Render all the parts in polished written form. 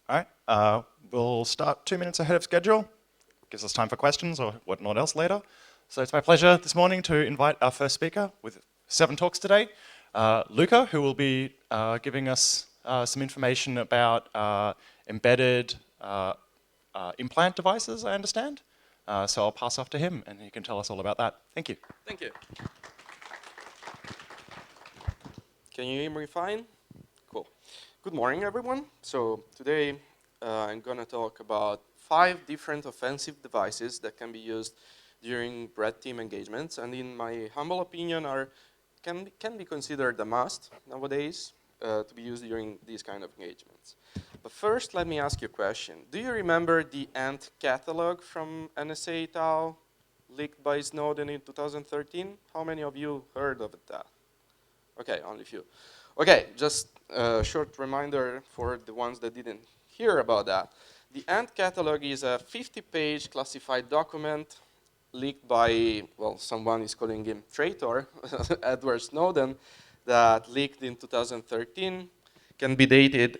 All right, we'll start 2 minutes ahead of schedule. Gives us time for questions or whatnot else later. So it's my pleasure this morning to invite our first speaker with 7 talks today, Luca, who will be giving us some information about embedded implant devices, I understand. So I'll pass off to him and he can tell us all about that. Thank you. Thank you. Can you hear me fine? Cool. Good morning, everyone. So today I'm going to talk about 5 different offensive devices that can be used during red team engagements, and in my humble opinion can be considered a must nowadays to be used during these kind of engagements. But first, let me ask you a question. Do you remember the ANT catalog from NSA et al. Leaked by Snowden in 2013? How many of you heard of that? Okay, only a few. Okay, just a short reminder for the ones that didn't hear about that. The ANT catalog is a 50-page classified document leaked by, well, someone is calling him traitor, Edward Snowden, that leaked in 2013. Can be dated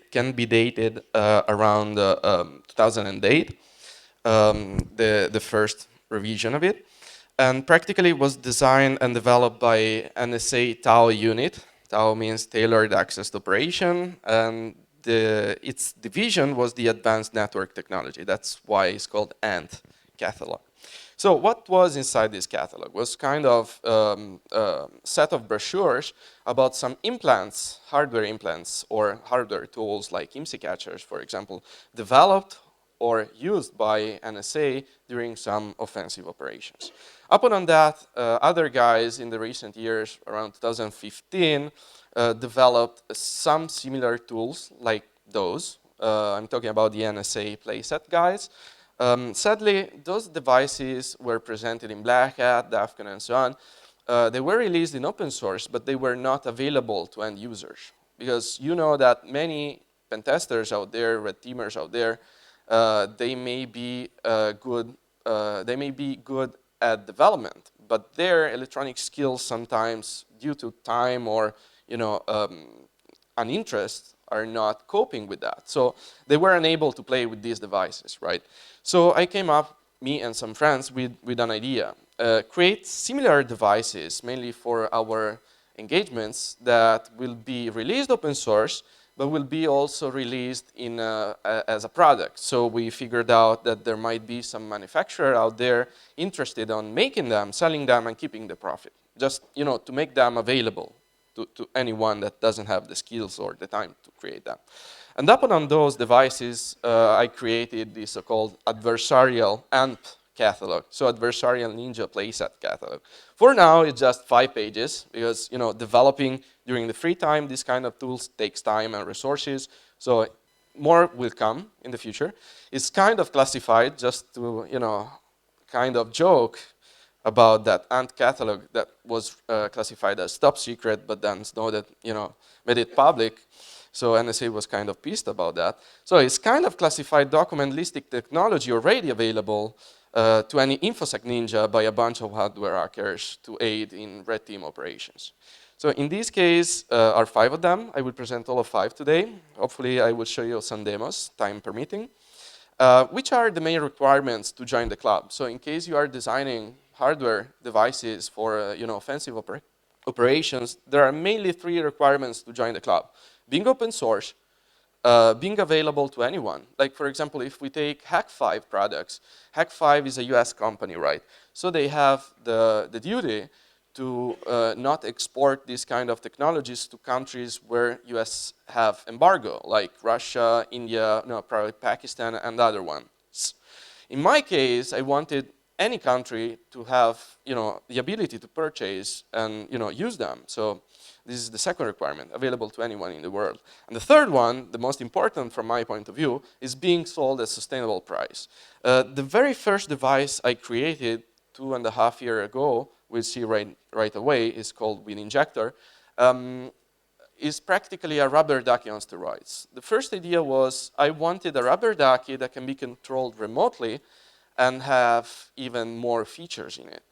around 2008, the first revision of it. And practically was designed and developed by NSA TAO unit. TAO means Tailored Access Operation, and its division was the Advanced Network Technology. That's why it's called ANT catalog. So what was inside this catalog was kind of a set of brochures about some implants, hardware implants, or hardware tools like IMSI catchers, for example, developed or used by NSA during some offensive operations. Upon that, other guys in the recent years, around 2015, developed some similar tools like those. I'm talking about the NSA Playset guys. Sadly, those devices were presented in Black Hat, DEFCON, and so on. They were released in open source, but they were not available to end users. Because you know that many pen testers out there, red teamers out there, they may be good at development, but their electronic skills sometimes, due to time or an interest, are not coping with that. So they were unable to play with these devices, right? So I came up, me and some friends, with an idea. Create similar devices, mainly for our engagements, that will be released open source, but will be also released as a product. So we figured out that there might be some manufacturer out there interested in making them, selling them, and keeping the profit. Just to make them available to anyone that doesn't have the skills or the time to create them. And upon those devices, I created the so-called adversarial AMP catalog, so Adversarial Ninja Playset catalog. For now, it's just 5 pages because developing during the free time these kind of tools takes time and resources. So more will come in the future. It's kind of classified just to kind of joke about that ANT catalog that was classified as top secret, but then Snowden made it public. So NSA was kind of pissed about that. So it's kind of classified document listing technology already available to any InfoSec ninja by a bunch of hardware hackers to aid in red team operations. So in this case, are 5 of them. I will present all of 5 today. Hopefully I will show you some demos, time permitting. Which are the main requirements to join the club? So in case you are designing hardware devices for offensive operations, there are mainly 3 requirements to join the club. Being open source, being available to anyone. Like, for example, if we take Hack5 products, Hack5 is a US company, right? So they have the duty to not export these kind of technologies to countries where US have embargo, like Russia, India, probably Pakistan, and other ones. In my case, I wanted any country to have the ability to purchase and use them. So this is the second requirement, available to anyone in the world. And the third one, the most important from my point of view, is being sold at sustainable price. The very first device I created 2.5 years ago, we'll see right away, is called WHID Injector, is practically a Rubberducky on steroids. The first idea was I wanted a Rubberducky that can be controlled remotely and have even more features in it.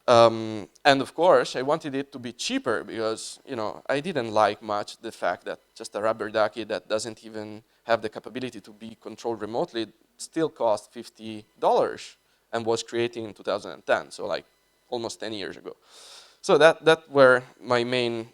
And of course, I wanted it to be cheaper because I didn't like much the fact that just a Rubberducky that doesn't even have the capability to be controlled remotely still cost $50 and was created in 2010, so like almost 10 years ago. So that were my main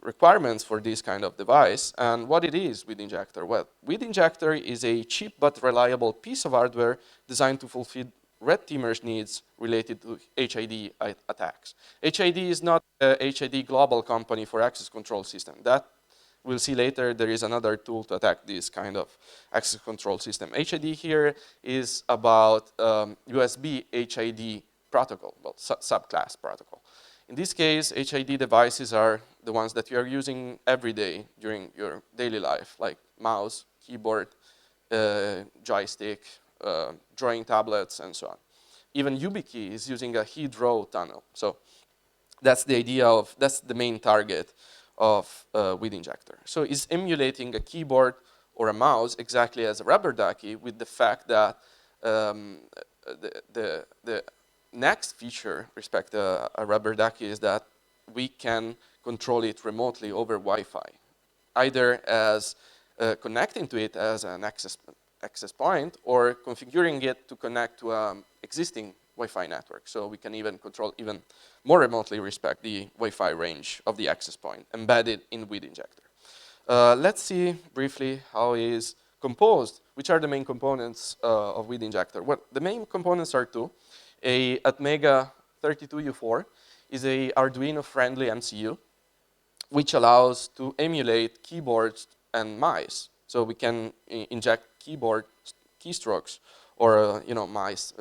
requirements for this kind of device. And what it is WHID Injector? Well, WHID Injector is a cheap but reliable piece of hardware designed to fulfill red teamers' needs related to HID attacks. HID is not a HID global company for access control system. That we'll see later. There is another tool to attack this kind of access control system. HID here is about USB HID protocol, well, subclass protocol. In this case, HID devices are the ones that you are using every day during your daily life, like mouse, keyboard, joystick, drawing tablets, and so on. Even YubiKey is using a HID row tunnel. So that's the idea of, that's the main target of WHID Injector. So it's emulating a keyboard or a mouse exactly as a Rubberducky, with the fact that the next feature respect to a Rubberducky is that we can control it remotely over Wi-Fi, either as connecting to it as an access point or configuring it to connect to an existing Wi-Fi network. So we can even control even more remotely respect the Wi-Fi range of the access point embedded in WHID Injector. Let's see briefly how it is composed. Which are the main components of WHID Injector? Well, the main components are two. A Atmega 32U4 is a Arduino-friendly MCU, which allows to emulate keyboards and mice. So we can inject keyboard keystrokes or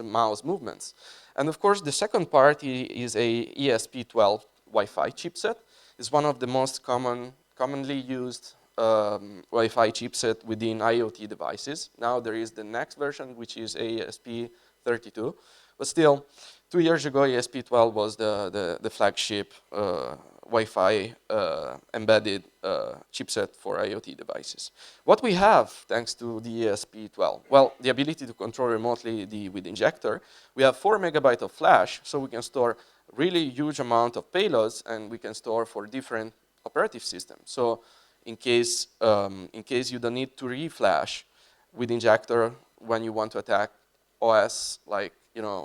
mouse movements. And of course, the second part is a ESP12 Wi-Fi chipset. It's one of the most commonly used Wi-Fi chipset within IoT devices. Now there is the next version, which is ESP32. But still, 2 years ago, ESP12 was the flagship Wi-Fi embedded chipset for IoT devices. What we have, thanks to the ESP12, well, the ability to control remotely the WHID Injector. We have 4 megabytes of flash, so we can store really huge amount of payloads, and we can store for different operative systems. So in case you don't need to reflash WHID Injector when you want to attack OS like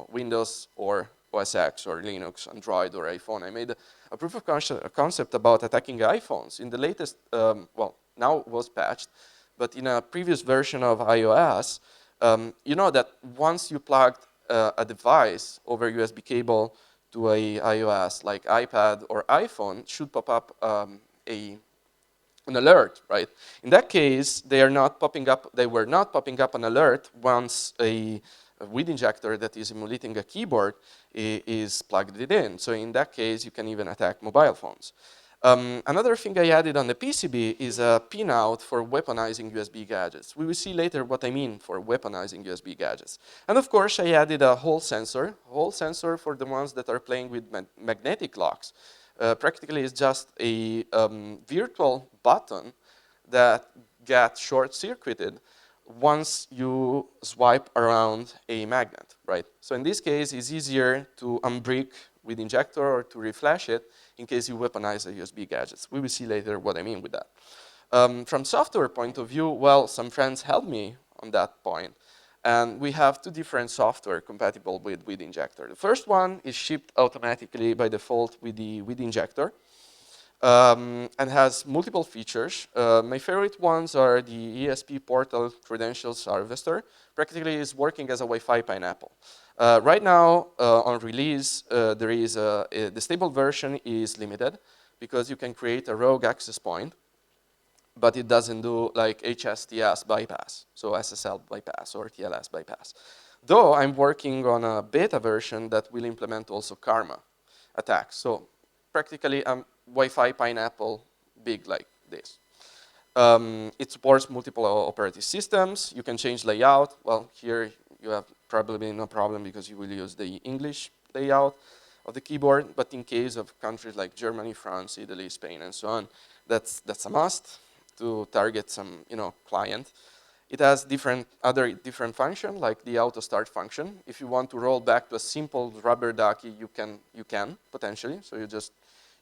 Windows or OS X or Linux, Android or iPhone. I made a proof of concept about attacking iPhones. In the latest, well, now it was patched, but in a previous version of iOS, you know that once you plugged a device over USB cable to a iOS like iPad or iPhone, it should pop up an alert, right? In that case, they were not popping up an alert once a WHID Injector that is emulating a keyboard is plugged it in. So in that case, you can even attack mobile phones. Another thing I added on the PCB is a pinout for weaponizing USB gadgets. We will see later what I mean for weaponizing USB gadgets. And of course, I added a Hall sensor for the ones that are playing with magnetic locks. Practically, it's just a virtual button that gets short-circuited once you swipe around a magnet, right? So in this case, it's easier to unbrick WHID Injector or to reflash it in case you weaponize the USB gadgets. We will see later what I mean with that. From software point of view, well, some friends helped me on that point. And we have two different software compatible with WHID Injector. The first one is shipped automatically by default with the WHID Injector. And has multiple features. My favorite ones are the ESP portal credentials harvester. Practically, is working as a Wi-Fi pineapple. Right now, on release, there is the stable version is limited because you can create a rogue access point, but it doesn't do like HSTS bypass, so SSL bypass or TLS bypass. Though I'm working on a beta version that will implement also karma attacks. So practically, Wi-Fi pineapple big like this. It supports multiple operating systems. You can change layout. Well, here you have probably no problem because you will use the English layout of the keyboard. But in case of countries like Germany, France, Italy, Spain, and so on, that's a must to target some client. It has other different function, like the auto start function. If you want to roll back to a simple Rubberducky, you can potentially. So you just,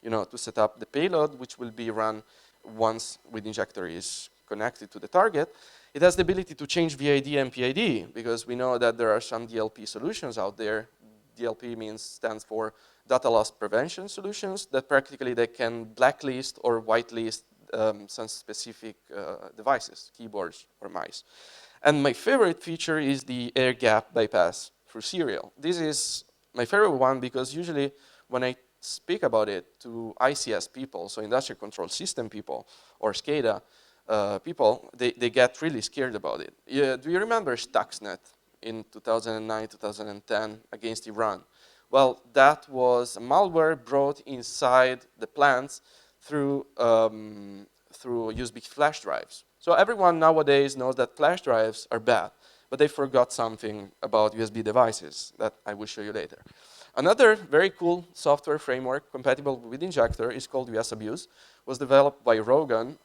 to set up the payload, which will be run once WHID Injector is connected to the target. It has the ability to change VID and PID, because we know that there are some DLP solutions out there. DLP stands for data loss prevention solutions, that practically they can blacklist or whitelist some specific devices, keyboards or mice. And my favorite feature is the air gap bypass through serial. This is my favorite one because usually when I speak about it to ICS people, so industrial control system people or SCADA people, they get really scared about it. Yeah, do you remember Stuxnet in 2009, 2010 against Iran? Well, that was a malware brought inside the plants through USB flash drives. So everyone nowadays knows that flash drives are bad, but they forgot something about USB devices that I will show you later. Another very cool software framework compatible with Injector is called USAbuse. Was developed by Rogan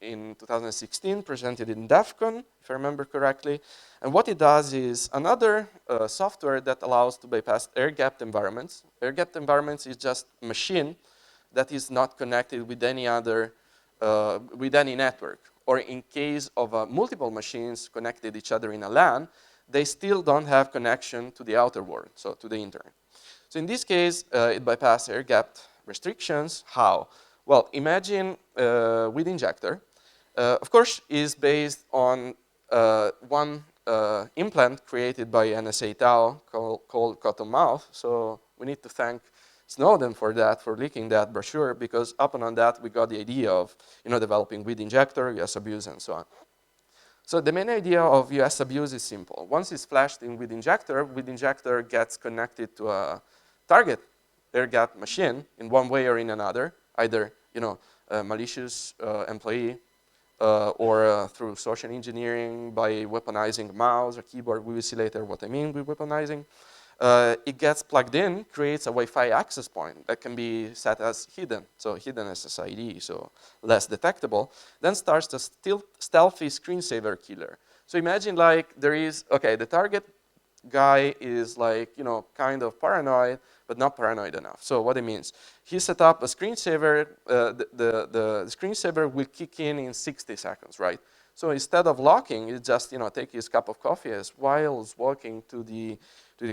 in 2016, presented in DEF CON, if I remember correctly. And what it does is another software that allows to bypass air-gapped environments. Air-gapped environments is just a machine that is not connected with any other, with any network. Or in case of multiple machines connected each other in a LAN, they still don't have connection to the outer world, so to the internet. So in this case, it bypasses air-gapped restrictions. How? Well, imagine WHID Injector, of course, is based on one implant created by NSA Tau called Cottonmouth. So we need to thank Snowden for that, for leaking that brochure, because upon that, we got the idea of developing WHID Injector, USAbuse, and so on. So the main idea of USAbuse is simple. Once it's flashed in WHID Injector gets connected to a target air-gapped machine in one way or in another, either a malicious employee or through social engineering by weaponizing a mouse or keyboard. We will see later what I mean with weaponizing. It gets plugged in, creates a Wi-Fi access point that can be set as hidden, so hidden SSID, so less detectable. Then starts a stealthy screensaver killer. So imagine like there is, okay, the target guy is like, kind of paranoid, but not paranoid enough. So what it means, he set up a screensaver, the screensaver will kick in 60 seconds, right? So instead of locking, it just, take his cup of coffee as while he's walking to the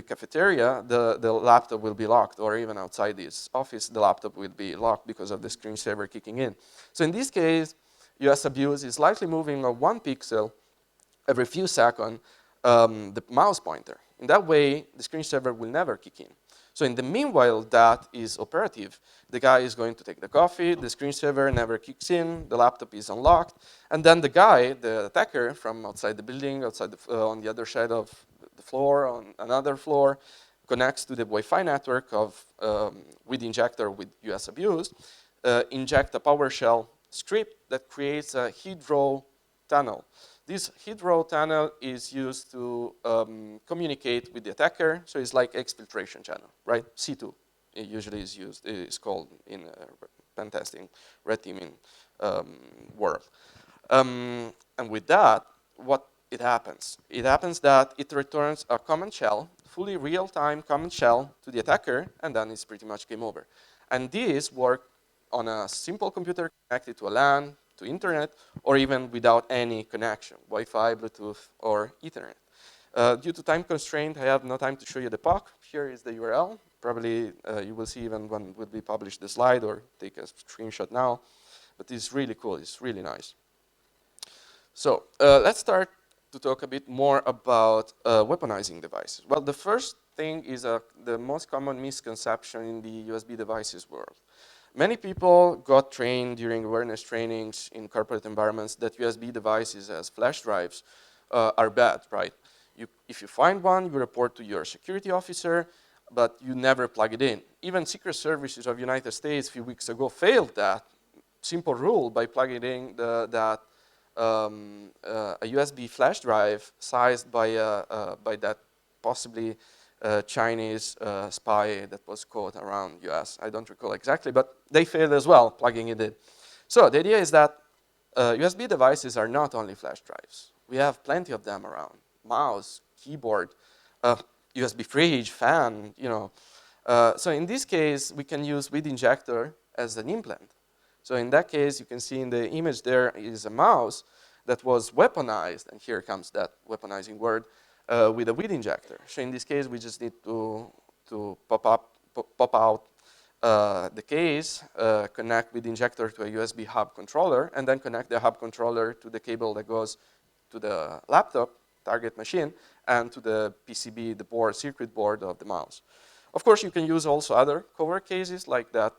cafeteria, the laptop will be locked, or even outside his office, the laptop will be locked because of the screensaver kicking in. So in this case, USAbuse is slightly moving on 1 pixel every few seconds, the mouse pointer. In that way, the screensaver will never kick in. So in the meanwhile that is operative, the guy is going to take the coffee, the screensaver never kicks in, the laptop is unlocked, and then the guy, the attacker from outside the building, on the other side of the floor, on another floor, connects to the Wi-Fi network of WHID Injector with USAbuse, inject a PowerShell script that creates a heat row tunnel. This heat row tunnel is used to communicate with the attacker, so it's like exfiltration channel, right? C2 it usually is used, is called in pen testing, red teaming world. And with that, what it happens? It happens that it returns a command shell, fully real-time command shell to the attacker, and then it's pretty much game over. And this works on a simple computer connected to a LAN, to internet, or even without any connection, Wi-Fi, Bluetooth, or Ethernet. Due to time constraint, I have no time to show you the POC. Here is the URL. Probably you will see even when will be published the slide or take a screenshot now. But it's really cool, it's really nice. So let's start to talk a bit more about weaponizing devices. Well, the first thing is the most common misconception in the USB devices world. Many people got trained during awareness trainings in corporate environments that USB devices as flash drives are bad, right? If you find one, you report to your security officer, but you never plug it in. Even Secret Services of the United States a few weeks ago failed that simple rule by plugging in a USB flash drive sized by that possibly Chinese spy that was caught around US. I don't recall exactly, but they failed as well, plugging it in. So the idea is that USB devices are not only flash drives. We have plenty of them around. Mouse, keyboard, USB fridge, fan, you know. So in this case, we can use WHID Injector as an implant. So in that case, you can see in the image there is a mouse that was weaponized, and here comes that weaponizing word, with a WHID injector. So in this case, we just need to pop out the case, connect WHID injector to a USB hub controller, and then connect the hub controller to the cable that goes to the laptop, target machine, and to the PCB, the board, circuit board of the mouse. Of course, you can use also other cover cases like that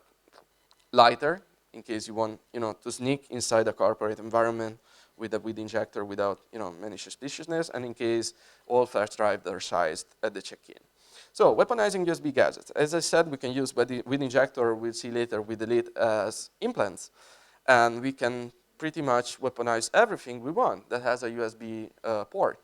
lighter, in case you want, to sneak inside a corporate environment with a WHID injector without, many suspiciousness, and in case all flash drives are sized at the check-in. So, weaponizing USB gadgets. As I said, we can use WHID injector, we'll see later, WHID Elite as implants, and we can pretty much weaponize everything we want that has a USB port.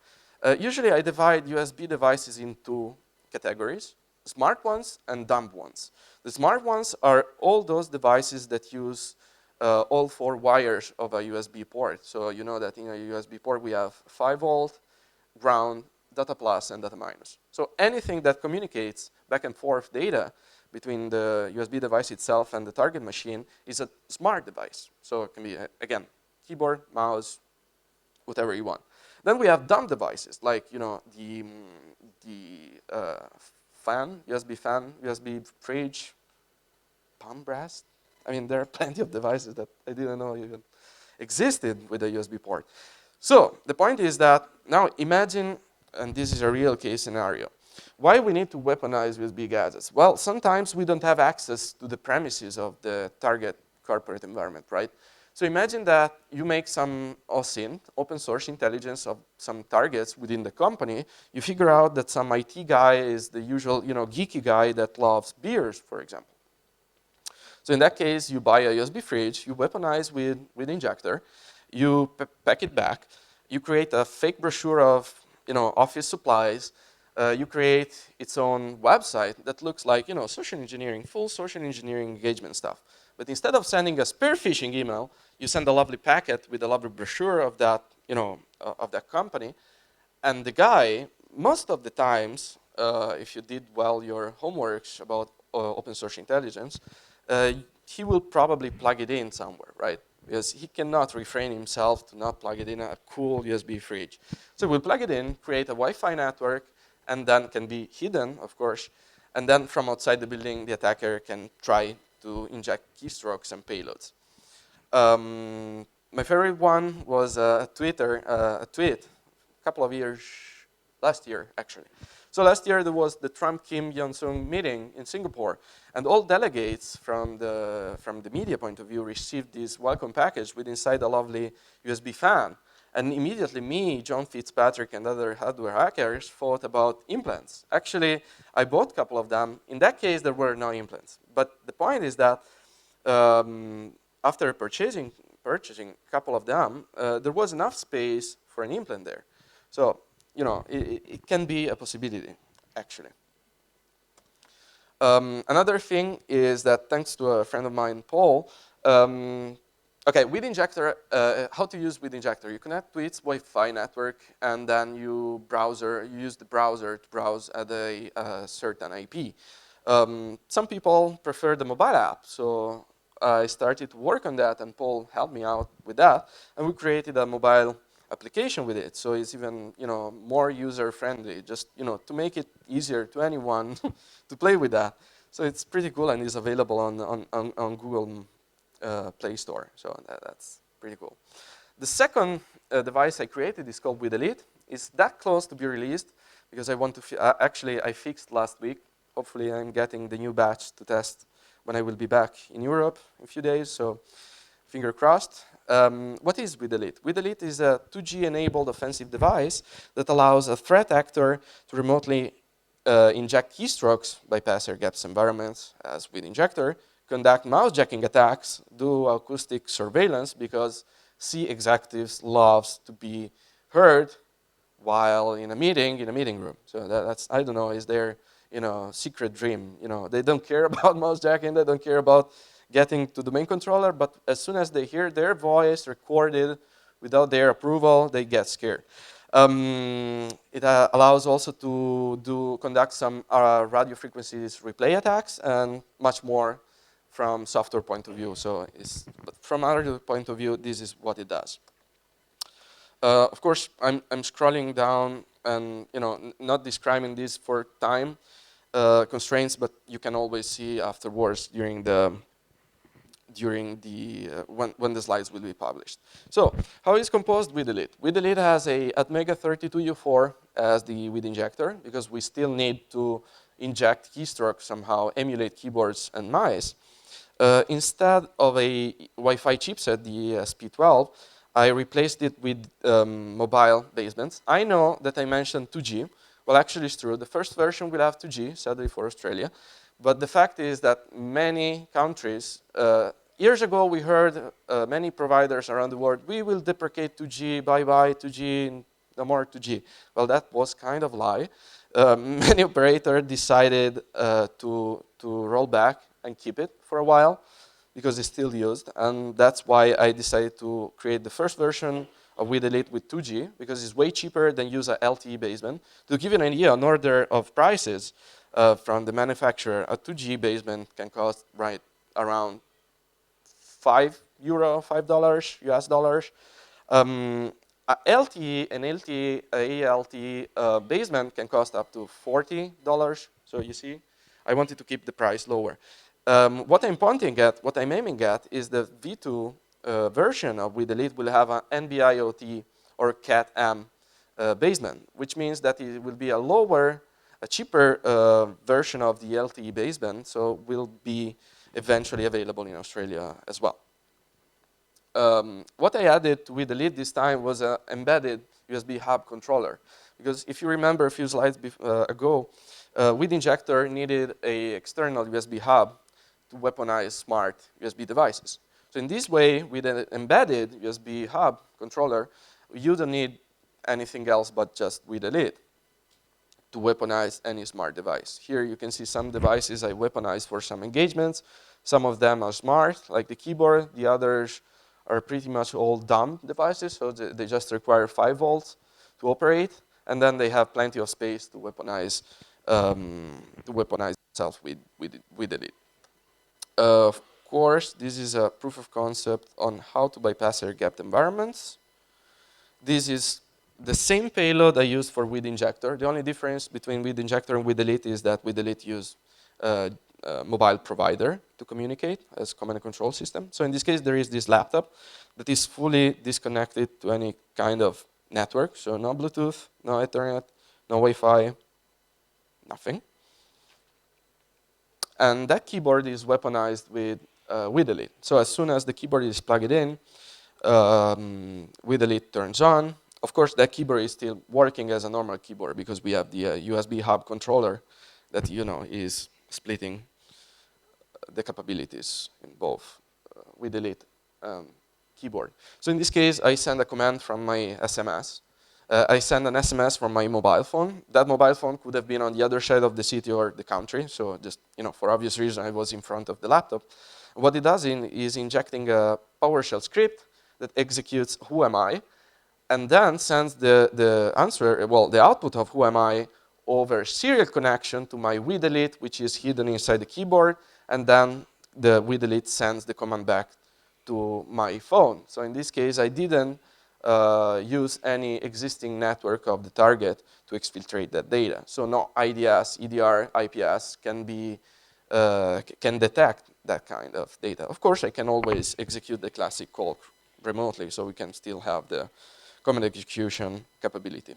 Usually, I divide USB devices into categories: smart ones and dumb ones. The smart ones are all those devices that use all 4 wires of a USB port. So you know that in a USB port we have 5 volt, ground, data plus, and data minus. So anything that communicates back and forth data between the USB device itself and the target machine is a smart device. So it can be, again, keyboard, mouse, whatever you want. Then we have dumb devices, like the fan, USB fridge, palm rest. I mean, there are plenty of devices that I didn't know even existed with a USB port. So the point is that now imagine, and this is a real case scenario, why we need to weaponize USB gadgets? Well, sometimes we don't have access to the premises of the target corporate environment, right? So imagine that you make some OSINT, open source intelligence of some targets within the company. You figure out that some IT guy is the usual, geeky guy that loves beers, for example. So in that case, you buy a USB fridge, you weaponize with injector, you pack it back, you create a fake brochure of, office supplies, you create its own website that looks like, social engineering, full social engineering engagement stuff. But instead of sending a spear phishing email, you send a lovely packet with a lovely brochure of that, of that company. And the guy, most of the times, if you did well your homeworks about open source intelligence, he will probably plug it in somewhere, right? Because he cannot refrain himself to not plug it in a cool USB fridge. So we'll plug it in, create a Wi-Fi network, and then can be hidden, of course. And then from outside the building, the attacker can try to inject keystrokes and payloads. My favorite one was a tweet a couple of years, last year actually. So last year there was the Trump-Kim Jong-sung meeting in Singapore, and all delegates from the media point of view received this welcome package with inside a lovely USB fan. And immediately me, John Fitzpatrick, and other hardware hackers thought about implants. Actually, I bought a couple of them. In that case, there were no implants. But the point is that after purchasing a couple of them, there was enough space for an implant there. So, it can be a possibility, actually. Another thing is that thanks to a friend of mine, Paul, okay, WHID Injector, how to use WHID Injector. You connect to its Wi-Fi network, and then you use the browser to browse at a certain IP. Some people prefer the mobile app, so I started to work on that, and Paul helped me out with that, and we created a mobile application with it, so it's even more user-friendly, just to make it easier to anyone to play with that. So it's pretty cool, and it's available on Google Play Store, so that's pretty cool. The second device I created is called WHID Elite. It's that close to be released because I want to, actually I fixed last week. Hopefully I'm getting the new batch to test when I will be back in Europe in a few days, so finger crossed. What is WHID Elite? WHID Elite is a 2G-enabled offensive device that allows a threat actor to remotely inject keystrokes, bypass air-gapped environments as WHID Injector, conduct mousejacking attacks, do acoustic surveillance because C executives loves to be heard while in a meeting room. So that's, I don't know, is their secret dream. They don't care about mousejacking, they don't care about getting to the main controller, but as soon as they hear their voice recorded without their approval, they get scared. It allows also to conduct some radio frequencies replay attacks and much more from software point of view. So but from hardware point of view, this is what it does. Of course, I'm scrolling down and not describing this for time constraints, but you can always see afterwards during the when the slides will be published. So how is composed WHID Elite? WHID Elite has a Atmega 32U4 as the WHID injector because we still need to inject keystrokes somehow, emulate keyboards and mice. Instead of a Wi-Fi chipset, the ESP12, I replaced it with mobile basements. I know that I mentioned 2G. Well, actually, it's true. The first version will have 2G, sadly for Australia. But the fact is that many countries, years ago we heard many providers around the world, we will deprecate 2G, bye-bye 2G, no more 2G. Well, that was kind of a lie. Many operators decided to roll back and keep it for a while because it's still used. And that's why I decided to create the first version of WHID Elite with 2G because it's way cheaper than use a LTE basement. To give you an idea, an order of prices from the manufacturer, a 2G basement can cost around €5, $5 US dollars. A LTE, an LTE, a LTE basement can cost up to $40. So you see, I wanted to keep the price lower. What I'm pointing at, what I'm aiming at, is the V2 version of WHID Elite will have an NB-IoT or Cat-M basement, which means that it will be a cheaper version of the LTE baseband, so will be eventually available in Australia as well. What I added to WHID Elite this time was an embedded USB hub controller. Because if you remember a few slides ago, WHID Injector needed an external USB hub to weaponize smart USB devices. So in this way, with an embedded USB hub controller, you don't need anything else but just WHID Elite to weaponize any smart device. Here you can see some devices I weaponized for some engagements. Some of them are smart, like the keyboard. The others are pretty much all dumb devices, so they just require 5 volts to operate, and then they have plenty of space to weaponize themselves with WHID Elite. Of course, this is a proof of concept on how to bypass air-gapped environments. This is the same payload I used for WHID Injector. The only difference between WHID Injector and WHID Elite is that WHID Elite use a mobile provider to communicate as command and control system. So in this case, there is this laptop that is fully disconnected to any kind of network. So no Bluetooth, no Ethernet, no Wi-Fi, nothing. And that keyboard is weaponized with WHID Elite. So as soon as the keyboard is plugged in, WHID Elite turns on. Of course, that keyboard is still working as a normal keyboard because we have the USB hub controller that is splitting the capabilities in both WHID Elite keyboard. So in this case, I send a command from my SMS. I send an SMS from my mobile phone. That mobile phone could have been on the other side of the city or the country. So just for obvious reason, I was in front of the laptop. What it does is injecting a PowerShell script that executes who am I, and then sends the answer, well, the output of who am I over serial connection to my WHID Elite, which is hidden inside the keyboard, and then the WHID Elite sends the command back to my phone. So in this case, I didn't use any existing network of the target to exfiltrate that data. So no IDS, EDR, IPS can detect that kind of data. Of course, I can always execute the classic call remotely, so we can still have the command execution capability.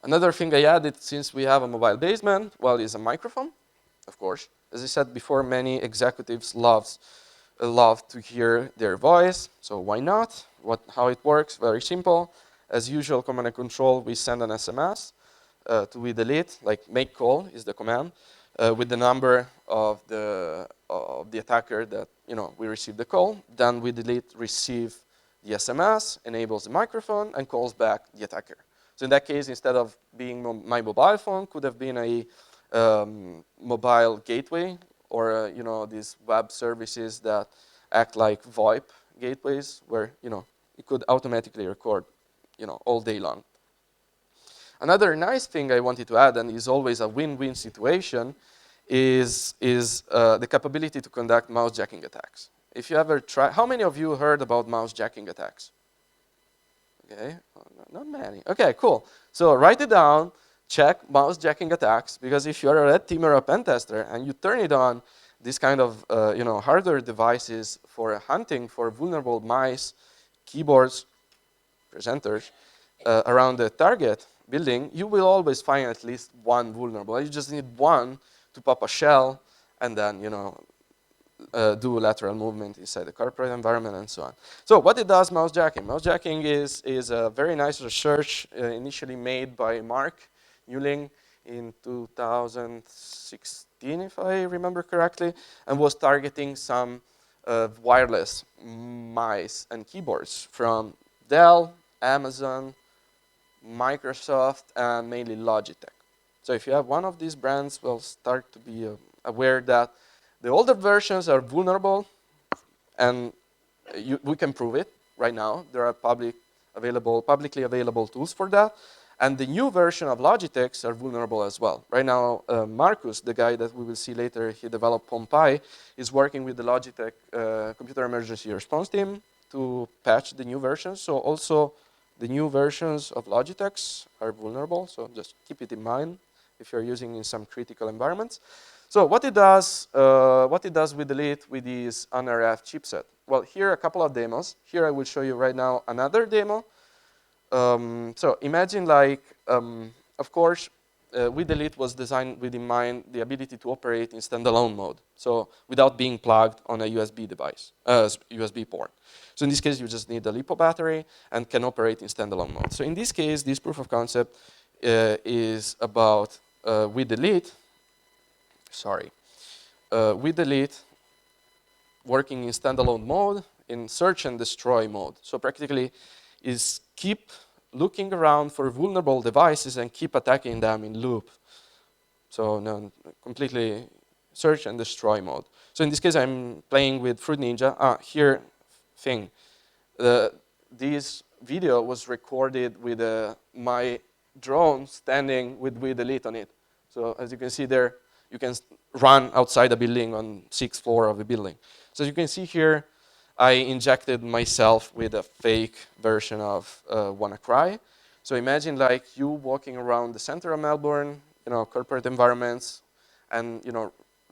Another thing I added, since we have a mobile basement, well, is a microphone, of course. As I said before, many executives love to hear their voice, so why not? How it works, very simple. As usual, command and control, we send an SMS to WHID Elite, like make call is the command, with the number of the attacker that we received the call. Then WHID Elite receive the SMS, enables the microphone, and calls back the attacker. So in that case, instead of being my mobile phone, could have been a mobile gateway or these web services that act like VoIP gateways where it could automatically record all day long. Another nice thing I wanted to add, and is always a win-win situation, is the capability to conduct mousejacking attacks. If you ever try, how many of you heard about mousejacking attacks? Okay, not many. Okay, cool. So write it down, check mousejacking attacks, because if you're a red teamer or a pen tester and you turn it on, this kind of hardware devices for hunting for vulnerable mice, keyboards, presenters around the target building, you will always find at least one vulnerable. You just need one to pop a shell and then do lateral movement inside the corporate environment and so on. So what it does, mousejacking? Mousejacking is a very nice research initially made by Mark Newling in 2016, if I remember correctly, and was targeting some wireless mice and keyboards from Dell, Amazon, Microsoft, and mainly Logitech. So if you have one of these brands, we'll start to be aware that the older versions are vulnerable, and we can prove it right now. There are publicly available tools for that. And the new version of Logitechs are vulnerable as well. Right now, Marcus, the guy that we will see later, he developed Pompei, is working with the Logitech Computer Emergency Response team to patch the new versions. So also the new versions of Logitechs are vulnerable. So just keep it in mind if you're using in some critical environments. So what it does with Elite with this RF chipset? Well, here are a couple of demos. Here I will show you right now another demo. So imagine of course, WHID Elite was designed with in mind the ability to operate in standalone mode. So without being plugged on a USB device, USB port. So in this case, you just need a LiPo battery and can operate in standalone mode. So in this case, this proof of concept is about WHID Elite. WHID Elite working in standalone mode, in search and destroy mode. So practically is keep looking around for vulnerable devices and keep attacking them in loop. So no, completely search and destroy mode. So in this case, I'm playing with Fruit Ninja. Here, thing. This video was recorded with my drone standing with WHID Elite on it. So as you can see there, you can run outside the building on 6th floor of the building. So as you can see here, I injected myself with a fake version of WannaCry. So imagine like you walking around the center of Melbourne, corporate environments, and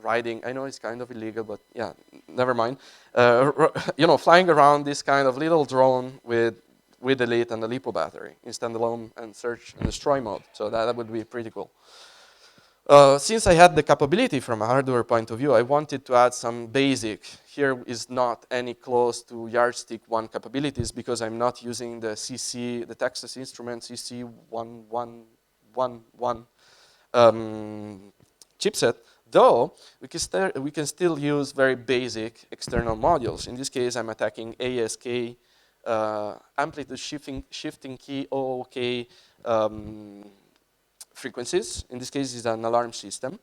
riding. I know it's kind of illegal, but yeah, never mind. Flying around this kind of little drone with Elite and a LiPo battery in standalone and search and destroy mode. So that would be pretty cool. Since I had the capability from a hardware point of view, I wanted to add some basic. Here is not any close to Yardstick 1 capabilities because I'm not using the CC, the Texas Instruments CC1111 chipset, though we can still use very basic external modules. In this case, I'm attacking ASK, amplitude shifting key, OOK, frequencies. In this case, it's an alarm system.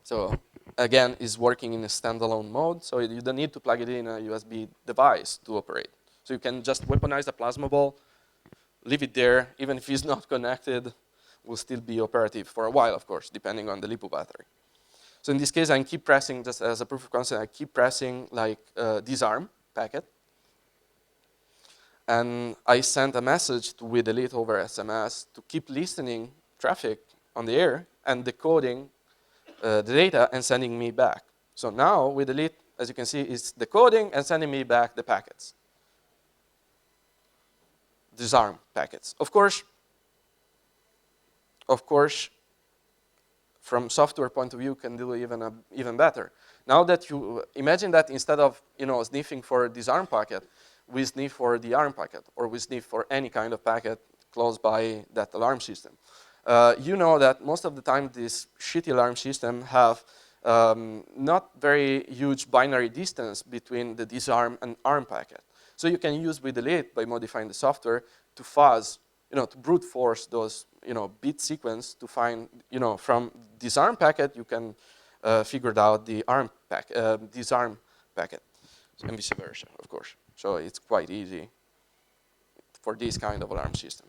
So again, it's working in a standalone mode, so you don't need to plug it in a USB device to operate. So you can just weaponize a plasma ball, leave it there, even if it's not connected, will still be operative for a while, of course, depending on the LiPo battery. So in this case, I keep pressing, just as a proof of concept, I keep pressing like disarm packet. And I sent a message to WHID Elite over SMS to keep listening traffic on the air and decoding the data and sending me back. So now WHID Elite, as you can see, is decoding and sending me back the packets. Disarm packets. Of course, from software point of view, can do even better. Now that you imagine that instead of sniffing for a disarm packet, we sniff for the arm packet, or we sniff for any kind of packet close by that alarm system. You know that most of the time this shitty alarm system have not very huge binary distance between the disarm and arm packet. So you can use WHID Elite by modifying the software to fuzz, to brute force those bit sequence to find, from disarm packet you can figure out the disarm packet. and vice versa, of course. So it's quite easy for this kind of alarm system.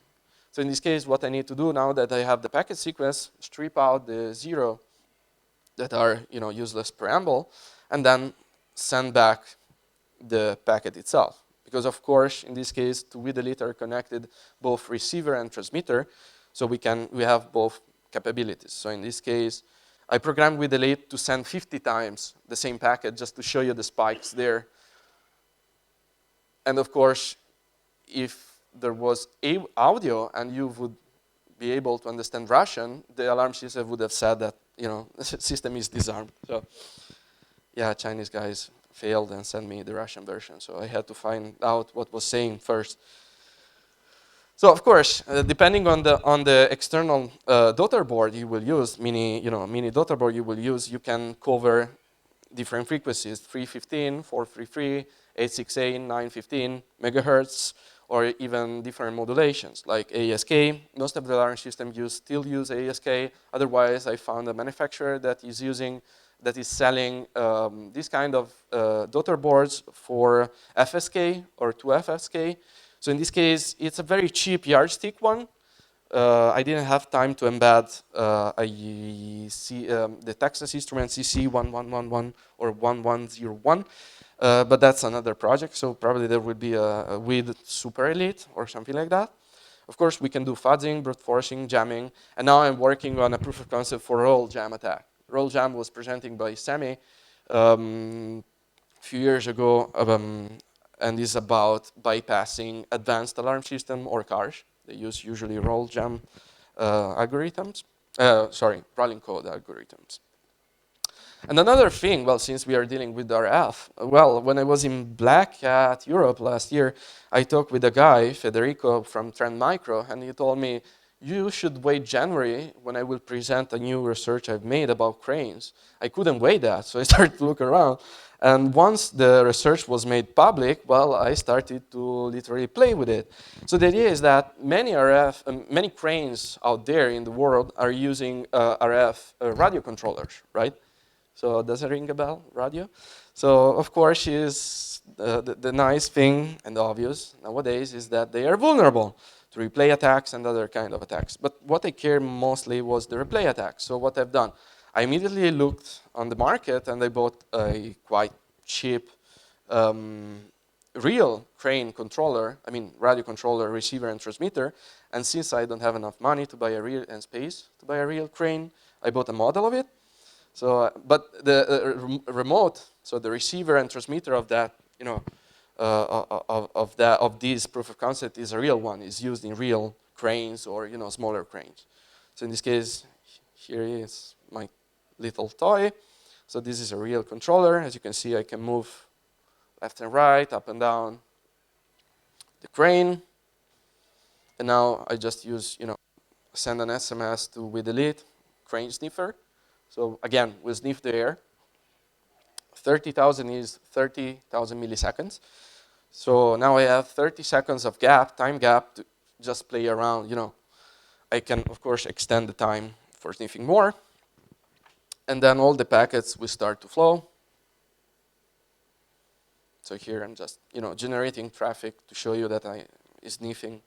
So in this case, what I need to do now that I have the packet sequence, strip out the 0 that are useless preamble, and then send back the packet itself. Because of course, in this case, to WHID Elite are connected both receiver and transmitter, so we have both capabilities. So in this case, I programmed WHID Elite to send 50 times the same packet just to show you the spikes there. And of course, if there was audio and you would be able to understand Russian, the alarm system would have said that the system is disarmed. So yeah, Chinese guys failed and sent me the Russian version. So I had to find out what was saying first. So of course, depending on the external daughter board you will use, mini daughter board you will use, you can cover different frequencies: 315, 433, 868, 915 megahertz, or even different modulations like ASK. Most of the alarm systems still use ASK. Otherwise, I found a manufacturer that is selling this kind of daughter boards for FSK or 2FSK. So in this case, it's a very cheap yardstick one. I didn't have time to embed the Texas Instrument CC1111 or 1101, but that's another project. So probably there will be a WHID Super Elite or something like that. Of course, we can do fuzzing, brute forcing, jamming, and now I'm working on a proof of concept for roll jam attack. Roll jam was presented by Sammy a few years ago, and is about bypassing advanced alarm system or cars. They use usually roll jam algorithms, rolling code algorithms. And another thing, well, since we are dealing with RF, well, when I was in Black Hat Europe last year, I talked with a guy, Federico from Trend Micro, and he told me, you should wait January when I will present a new research I've made about cranes. I couldn't wait that, so I started to look around. And once the research was made public, well, I started to literally play with it. So the idea is that many many cranes out there in the world are using RF radio controllers, right? So does it ring a bell, radio? So of course, the nice thing and the obvious nowadays is that they are vulnerable to replay attacks and other kind of attacks. But what I care mostly was the replay attacks. So what I've done, I immediately looked on the market and I bought a quite cheap real crane controller, radio controller, receiver, and transmitter. And since I don't have enough money to buy a real and space to buy a real crane, I bought a model of it. So, but the remote, so the receiver and transmitter of that, of this proof of concept is a real one. It's used in real cranes or smaller cranes. So in this case, here is my little toy. So this is a real controller. As you can see, I can move left and right, up and down the crane. And now I just use, send an SMS to WHID Elite crane sniffer. So again, we'll sniff the air. 30,000 is 30,000 milliseconds. So now I have 30 seconds of time gap to just play around. I can, of course, extend the time for sniffing more. And then all the packets will start to flow. So here I'm just, generating traffic to show you that I is sniffing.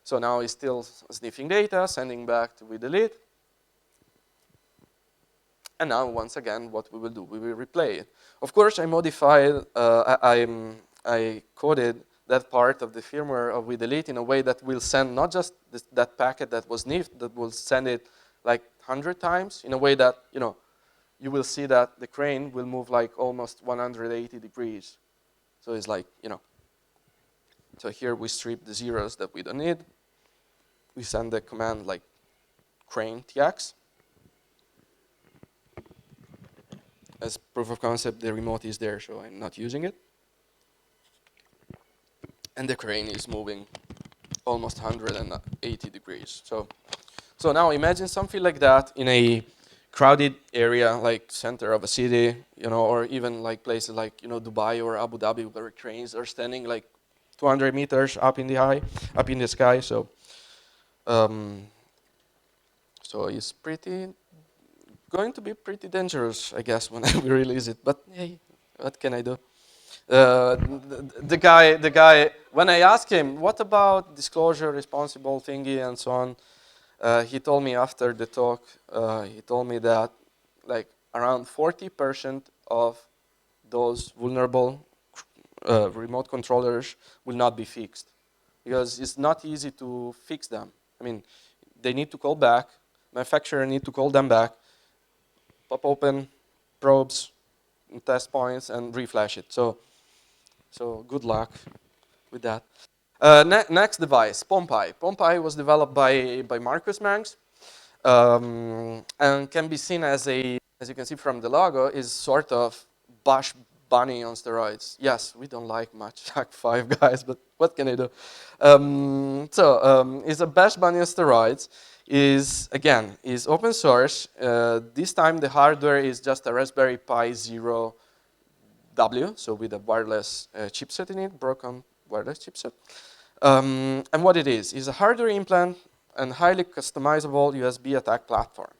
So now it's still sniffing data, sending back to WHID Elite. And now, once again, what we will do, we will replay it. Of course, I modified, I coded that part of the firmware of WHID Elite in a way that will send not just that packet that was sniffed, that will send it like 100 times in a way that, you will see that the crane will move like almost 180 degrees. So it's like, so here we strip the zeros that we don't need. We send the command like crane tx. As proof of concept, the remote is there, so I'm not using it. And the crane is moving almost 180 degrees. So now imagine something like that in a crowded area, like center of a city, or even like places like, Dubai or Abu Dhabi, where cranes are standing like 200 meters up in the sky. So, so it's going to be pretty dangerous, I guess, when we release it. But hey, what can I do? The guy, when I asked him, what about disclosure, responsible thingy, and so on, he told me after the talk, he told me that like around 40% of those vulnerable remote controllers will not be fixed because it's not easy to fix them. I mean, they need to call back, manufacturer need to call them back, pop open probes, test points, and reflash it. So good luck with that. Next device, Pompei. Pompei was developed by Marcus Manx and can be seen as as you can see from the logo, is sort of BashBunny on steroids. Yes, we don't like much Hack 5 guys, but what can I do? It's a BashBunny on steroids. Is open source. This time the hardware is just a Raspberry Pi Zero W, so with a wireless chipset in it, broken wireless chipset. And what it is a hardware implant and highly customizable USB attack platform.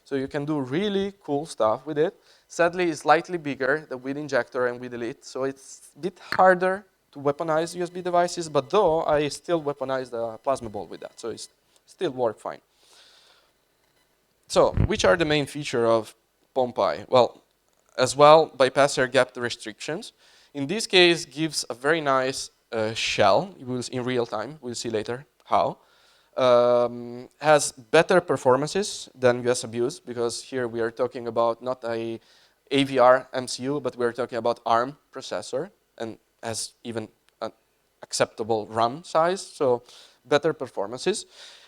So you can do really cool stuff with it. Sadly, it's slightly bigger, the WHID Injector and WHID Elite, so it's a bit harder to weaponize USB devices, but though I still weaponize the plasma ball with that, so it still works fine. So, which are the main features of Pompei? Well, as well, bypasser gap restrictions. In this case, gives a very nice shell. You will see in real time. We'll see later how. Has better performances than US abuse because here we are talking about not a AVR MCU, but we're talking about ARM processor and has even an acceptable RAM size, so better performances.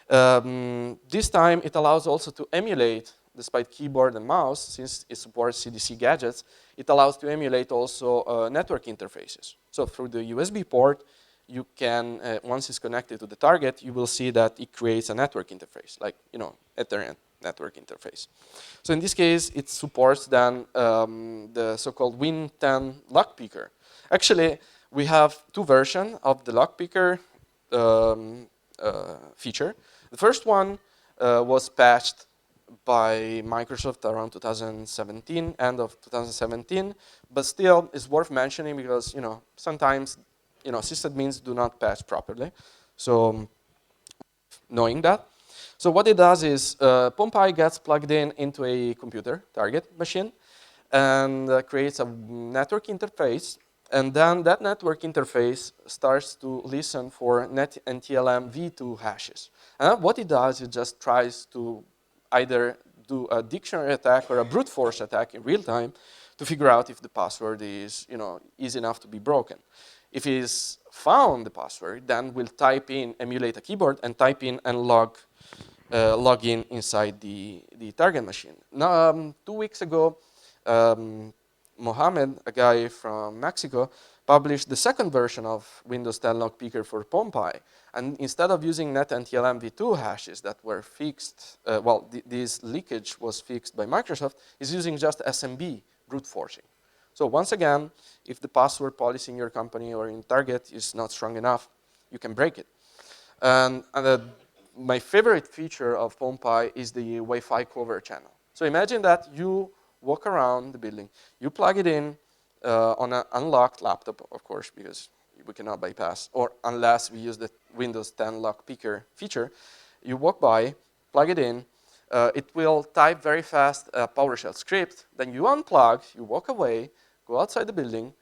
This time it allows also to emulate, despite keyboard and mouse, since it supports CDC gadgets, it allows to emulate also network interfaces. So through the USB port, you can, once it's connected to the target, you will see that it creates a network interface, like, Ethernet network interface. So in this case, it supports then the so-called Win 10 Lockpicker. Actually, we have two versions of the Lockpicker feature. The first one was patched by Microsoft around 2017, end of 2017, but still it's worth mentioning because, sometimes sysadmins do not patch properly. So knowing that. So what it does is Pompei gets plugged into a computer target machine and creates a network interface. And then that network interface starts to listen for net NTLM v2 hashes. And what it does, it just tries to either do a dictionary attack or a brute force attack in real time to figure out if the password is easy enough to be broken. If it's found the password, then we'll type in, emulate a keyboard, and type in and log in inside the target machine. Now, 2 weeks ago, Mohammed, a guy from Mexico, published the second version of Windows 10 Lockpicker for Pompei. And instead of using net NTLM v2 hashes that were fixed, this leakage was fixed by Microsoft, is using just SMB brute forcing. So once again, if the password policy in your company or in target is not strong enough, you can break it. And my favorite feature of Pompei is the Wi-Fi cover channel. So imagine that you walk around the building, you plug it in on an unlocked laptop, of course, because we cannot bypass, or unless we use the Windows 10 Lockpicker feature. You walk by, plug it in, it will type very fast a PowerShell script, then you unplug, you walk away, go outside the building,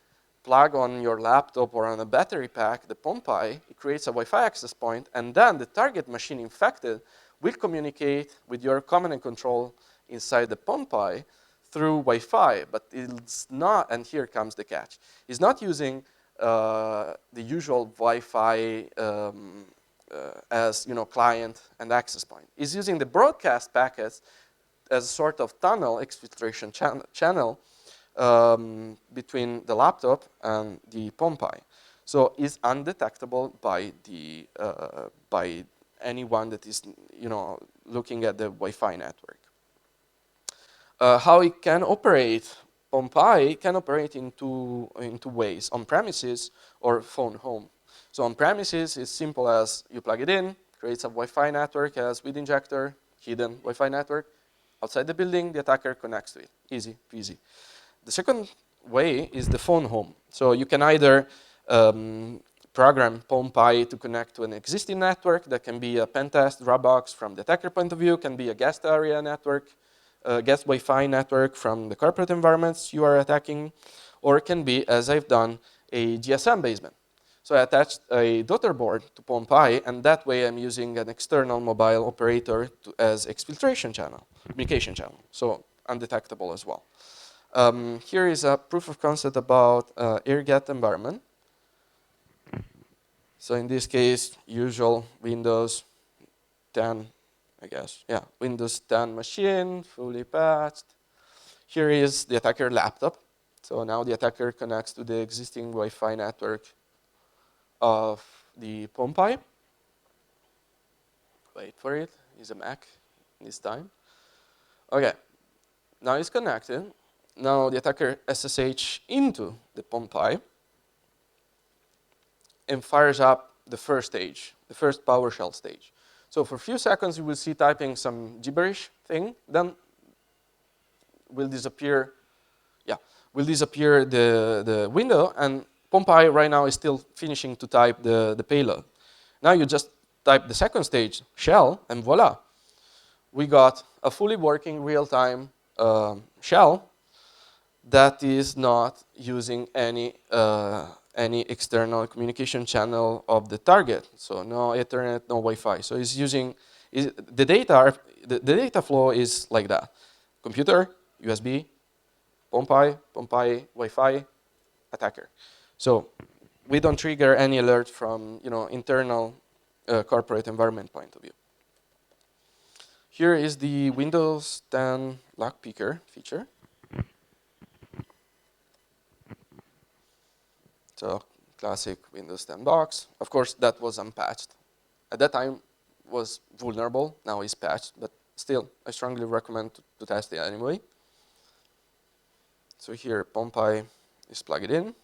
plug on your laptop or on a battery pack the Pompei, it creates a Wi-Fi access point, and then the target machine infected will communicate with your command and control inside the Pompei through Wi-Fi, but it's not, and here comes the catch, it's not using the usual Wi-Fi as client and access point. It's using the broadcast packets as a sort of tunnel exfiltration channel between the laptop and the Pompei. So it's undetectable by by anyone that is looking at the Wi-Fi network. How it can operate? Pompei can operate in two ways: on premises or phone home. So on premises, it's simple as you plug it in, creates a Wi-Fi network as WHID Injector, hidden Wi-Fi network. Outside the building, the attacker connects to it. Easy peasy. The second way is the phone home. So you can either program Pompei to connect to an existing network. That can be a pen test, Dropbox from the attacker point of view, can be a guest area network, guest Wi-Fi network from the corporate environments you are attacking, or it can be, as I've done, a GSM basement. So I attached a daughter board to Pompei, and that way I'm using an external mobile operator as exfiltration channel, communication channel, so undetectable as well. Here is a proof of concept about air-gapped environment. So in this case, usual Windows 10, I guess. Yeah, Windows 10 machine, fully patched. Here is the attacker laptop. So now the attacker connects to the existing Wi-Fi network of the Pompei. Wait for it. It's a Mac this time. Okay, now it's connected. Now the attacker SSH into the Pompei and fires up the first stage, the first PowerShell stage. So for a few seconds, you will see typing some gibberish thing, then will disappear, will disappear the window, and Pompei right now is still finishing to type the payload. Now you just type the second stage, shell, and voila. We got a fully working real-time shell that is not using any external communication channel of the target. So no Ethernet, no Wi-Fi. So it's using, the data flow is like that. Computer, USB, Pompei, Wi-Fi, attacker. So we don't trigger any alert from internal corporate environment point of view. Here is the Windows 10 Lockpicker feature. So classic Windows 10 box. Of course, that was unpatched. At that time, was vulnerable. Now it's patched, but still, I strongly recommend to test it anyway. So here, Pompei is plugged in.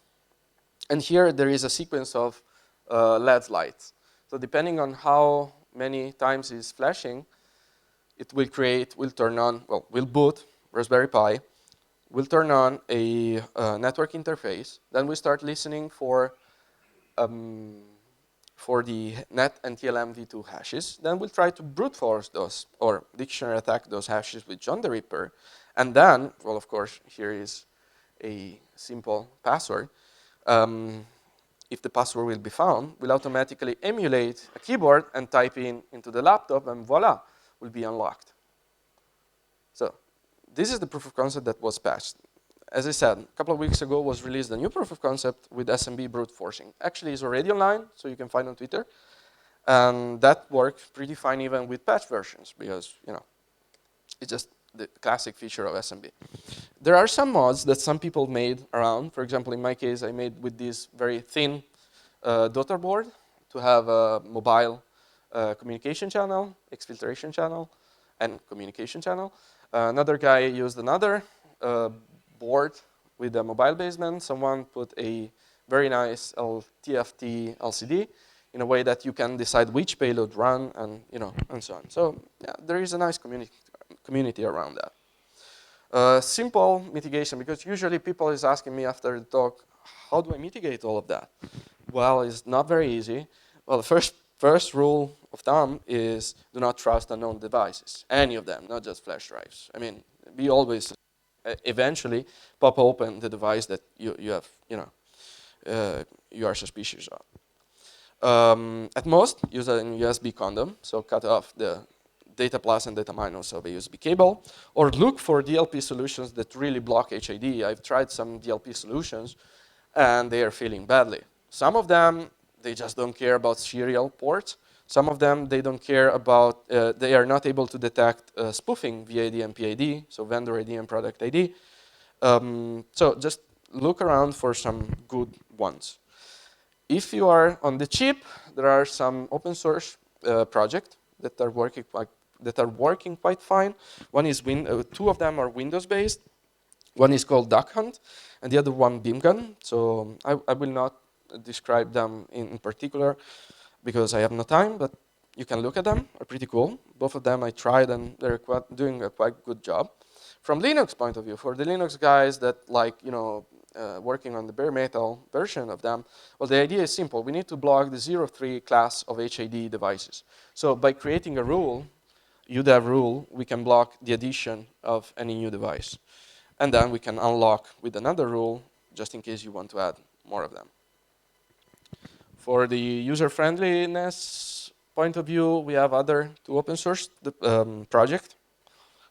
And here, there is a sequence of LED lights. So depending on how many times it's flashing, it will turn on, will boot Raspberry Pi, will turn on a network interface. Then we start listening for the net and TLM v2 hashes. Then we'll try to brute force those or dictionary attack those hashes with John the Ripper. And then, well, of course, here is a simple password. If the password will be found, we'll automatically emulate a keyboard and type into the laptop, and voila, will be unlocked. So this is the proof of concept that was patched. As I said, a couple of weeks ago was released a new proof of concept with SMB brute forcing. Actually, it's already online, so you can find it on Twitter. And that works pretty fine even with patch versions because, it's just the classic feature of SMB. There are some mods that some people made around. For example, in my case, I made with this very thin daughter board to have a mobile communication channel, exfiltration channel, and communication channel. Another guy used another board with a mobile basement. Someone put a very nice TFT LCD in a way that you can decide which payload run and and so on. So yeah, there is a nice community around that. Simple mitigation, because usually people is asking me after the talk, how do I mitigate all of that? Well, it's not very easy. Well, the first rule of thumb is do not trust unknown devices, any of them, not just flash drives. I mean, we always eventually pop open the device that you have, you are suspicious of. At most, use a USB condom, so cut off the data plus and data minus of a USB cable, or look for DLP solutions that really block HID. I've tried some DLP solutions, and they are failing badly. Some of them, they just don't care about serial ports. Some of them, they don't care about, they are not able to detect spoofing VID and PID, so vendor ID and product ID. So just look around for some good ones. If you are on the chip, there are some open source projects that are working quite fine. One is two of them are Windows based. One is called Duck Hunt, and the other one Beamgun. So I will not describe them in particular because I have no time, but you can look at them. Are pretty cool. Both of them I tried, and they're doing a quite good job. From Linux point of view, for the Linux guys that like working on the bare metal version of them. Well, the idea is simple. We need to block the 0.3 class of HID devices. So by creating a rule, UDEV rule, we can block the addition of any new device. And then we can unlock with another rule, just in case you want to add more of them. For the user-friendliness point of view, we have other two open source projects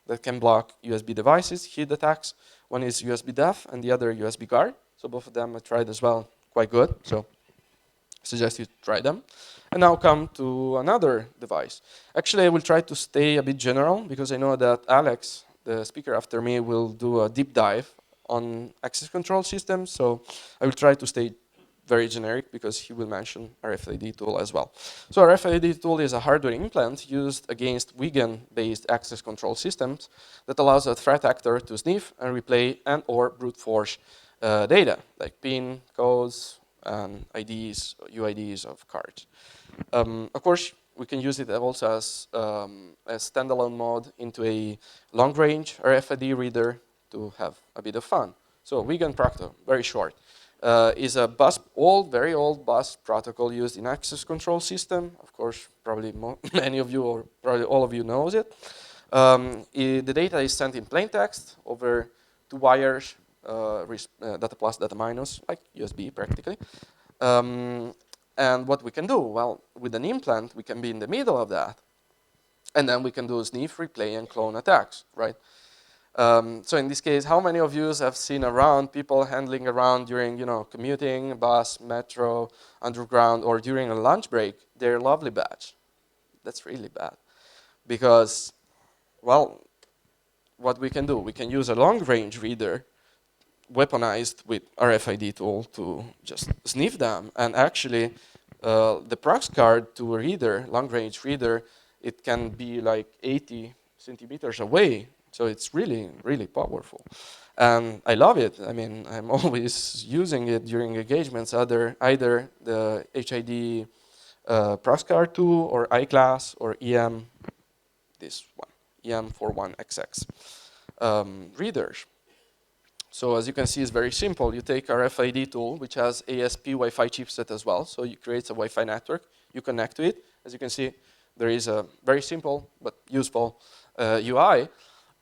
that can block USB devices, HID attacks. One is USB def and the other USB guard. So both of them I tried as well, quite good. So I suggest you try them. And now come to another device. Actually, I will try to stay a bit general because I know that Alex, the speaker after me, will do a deep dive on access control systems. So I will try to stay very generic because he will mention RFID-Tool as well. So RFID-Tool is a hardware implant used against Weegand-based access control systems that allows a threat actor to sniff and replay and or brute force data, like PIN, codes, and IDs, UIDs of cards. Of course, we can use it also as a standalone mode into a long-range RFID reader to have a bit of fun. So Weegand Proctor, very short. Is a very old bus protocol used in access control system. Of course, probably many of you or probably all of you knows it. The data is sent in plain text over 2 wires, data plus, data minus, like USB practically. And what we can do, well, with an implant, we can be in the middle of that. And then we can do sniff, replay, and clone attacks, right? So in this case, how many of you have seen around people handling around during, commuting, bus, metro, underground, or during a lunch break, their lovely badge? That's really bad. Because, well, what we can do, we can use a long-range reader weaponized with RFID-Tool to just sniff them. And actually, the prox card to a reader, long-range reader, it can be like 80 centimeters away. So it's really, really powerful. And I love it. I mean, I'm always using it during engagements, either the HID ProxCard 2 or iClass or EM, this one, EM41XX readers. So as you can see, it's very simple. You take RFID-Tool, which has ASP Wi-Fi chipset as well. So you create a Wi-Fi network. You connect to it. As you can see, there is a very simple but useful UI.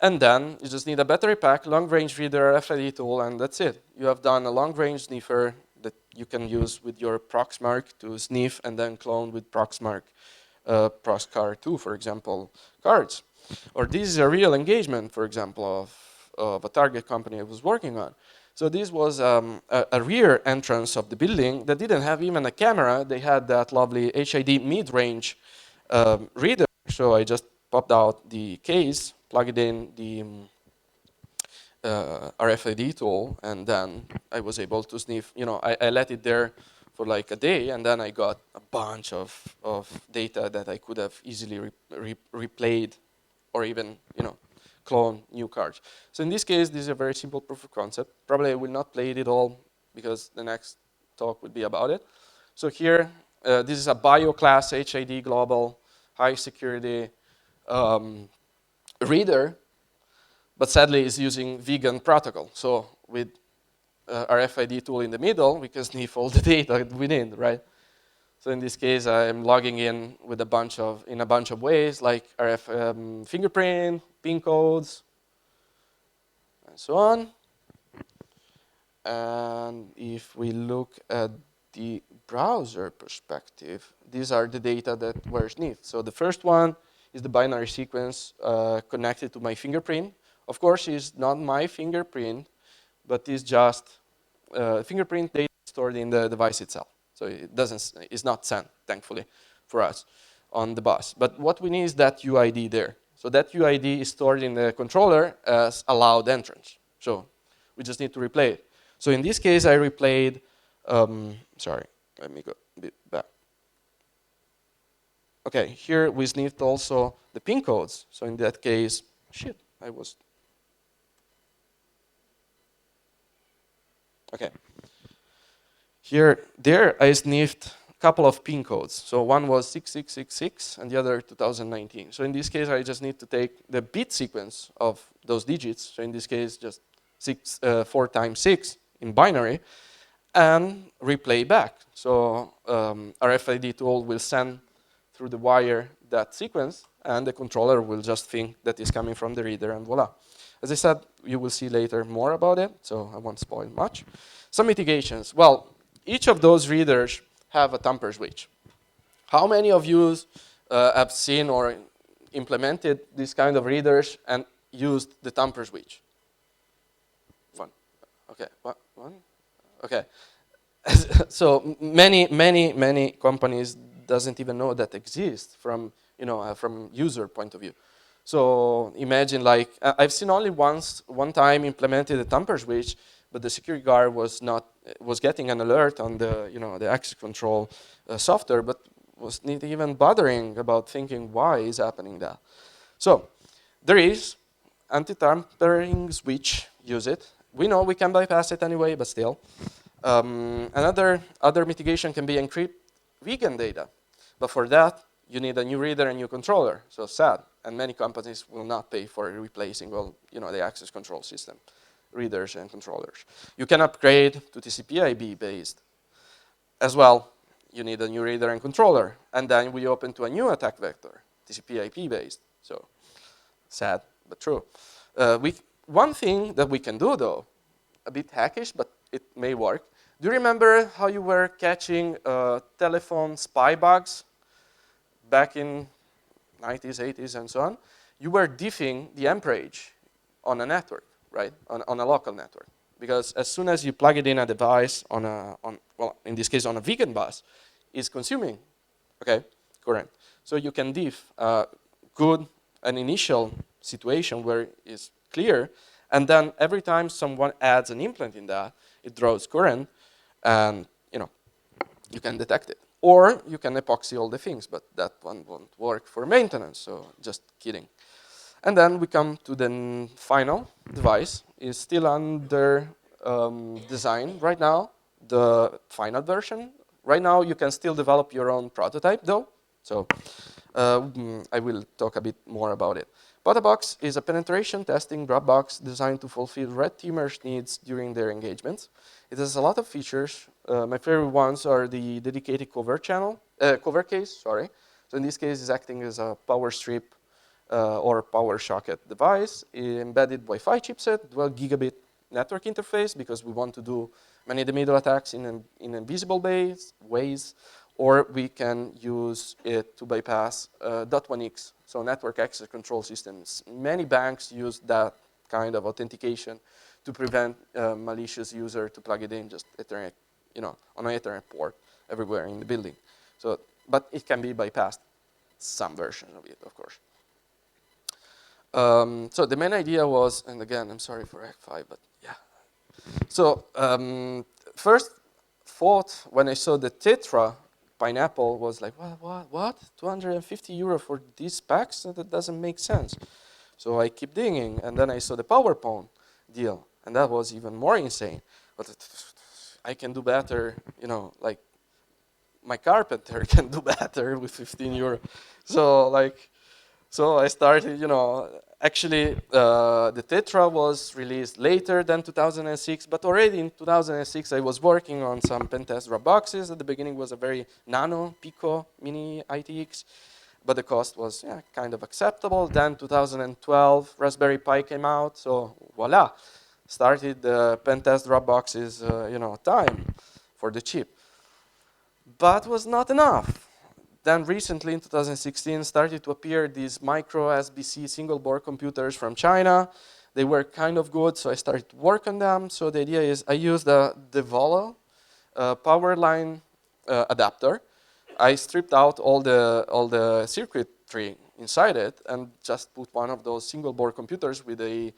And then you just need a battery pack, long-range reader, RFID-Tool, and that's it. You have done a long-range sniffer that you can use with your Proxmark to sniff and then clone with Proxmark, ProxCard 2, for example, cards. Or this is a real engagement, for example, of a target company I was working on. So this was a rear entrance of the building that didn't have even a camera. They had that lovely HID mid-range reader. So I just popped out the case, plugged in the RFID-Tool, and then I was able to sniff. I let it there for like a day, and then I got a bunch of data that I could have easily replayed or even, clone new cards. So in this case, this is a very simple proof of concept. Probably I will not play it all because the next talk would be about it. So here, this is a bio-class HID global high security reader, but sadly is using Weegand protocol. So with RFID-Tool in the middle, we can sniff all the data we need, right? So in this case, I'm logging in with a bunch of ways, like RF fingerprint, PIN codes, and so on. And if we look at the browser perspective, these are the data that were sniffed. So the first one is the binary sequence connected to my fingerprint. Of course, it's not my fingerprint, but it's just fingerprint data stored in the device itself. So it's not sent, thankfully, for us on the bus. But what we need is that UID there. So that UID is stored in the controller as allowed entrance. So we just need to replay it. So in this case, I replayed, sorry, let me go a bit back. Okay, here we sniffed also the PIN codes. So in that case, shit, okay. There I sniffed a couple of PIN codes. So one was 6666 and the other 2019. So in this case, I just need to take the bit sequence of those digits. So in this case, just 4 times 6, in binary and replay back. So RFID-Tool will send through the wire that sequence, and the controller will just think that is coming from the reader, and voila. As I said, you will see later more about it, so I won't spoil much. Some mitigations. Well, each of those readers have a tamper switch. How many of you have seen or implemented these kind of readers and used the tamper switch? One. Okay. One? Okay. So many companies doesn't even know that exists from from user point of view. So imagine like I've seen only one time implemented a tamper switch, but the security guard was getting an alert on the the access control software, but was not even bothering about thinking why is happening that. So there is anti-tampering switch. Use it. We know we can bypass it anyway, but still. Other mitigation can be encrypt Wiegand data, but for that you need a new reader and new controller. So sad, and many companies will not pay for replacing all the access control system, readers and controllers. You can upgrade to TCP/IP based as well. You need a new reader and controller, and then we open to a new attack vector, TCP/IP based. So sad but true. One thing that we can do though, a bit hackish, but it may work. Do you remember how you were catching telephone spy bugs back in 90s, 80s, and so on? You were diffing the amperage on a network, right? On a local network. Because as soon as you plug it in a device well, in this case on a Wiegand bus, is consuming, okay, current. So you can diff an initial situation where it's clear, and then every time someone adds an implant in that, it draws current, and you can detect it. Or you can epoxy all the things, but that one won't work for maintenance, so just kidding. And then we come to the final device. It's still under design right now, the final version. Right now, you can still develop your own prototype, though. So I will talk a bit more about it. POTAEbox is a penetration testing dropbox designed to fulfill red teamers' needs during their engagements. It has a lot of features. My favorite ones are the dedicated cover case. Sorry. So in this case, it's acting as a power strip or power socket device, embedded Wi-Fi chipset, 12 gigabit network interface, because we want to do man-in-the-middle attacks in invisible ways, or we can use it to bypass .1x, so network access control systems. Many banks use that kind of authentication to prevent malicious user to plug it in just Ethernet, on an Ethernet port everywhere in the building. So, but it can be bypassed, some version of it, of course. So the main idea was, and again, I'm sorry for Act 5, but yeah. So first thought when I saw the Tetra pineapple was like, what? 250 euro for these packs? That doesn't make sense. So I keep digging, and then I saw the PowerPone deal, and that was even more insane. But I can do better, like my carpenter can do better with 15 euro. So I started, actually the Tetra was released later than 2006, but already in 2006 I was working on some pen test drop boxes. At the beginning was a very nano Pico mini ITX, but the cost was kind of acceptable. Then 2012 Raspberry Pi came out, so voila, started the pen test drop boxes, time for the chip. But was not enough. Then recently in 2016 started to appear these micro SBC single board computers from China. They were kind of good, so I started to work on them. So the idea is I use the Volo power line adapter. I stripped out all the circuitry inside it and just put one of those single board computers with a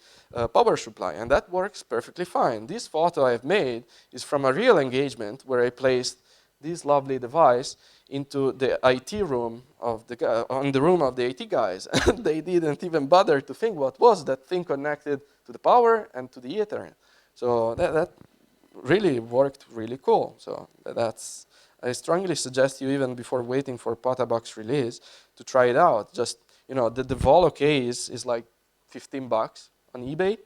power supply, and that works perfectly fine. This photo I've made is from a real engagement where I placed this lovely device into the IT room of the room of the IT guys, and they didn't even bother to think what was that thing connected to the power and to the Ethernet. So that really worked really cool. So I strongly suggest you, even before waiting for POTAEbox release, to try it out. Just the Volo case is like $15 on eBay,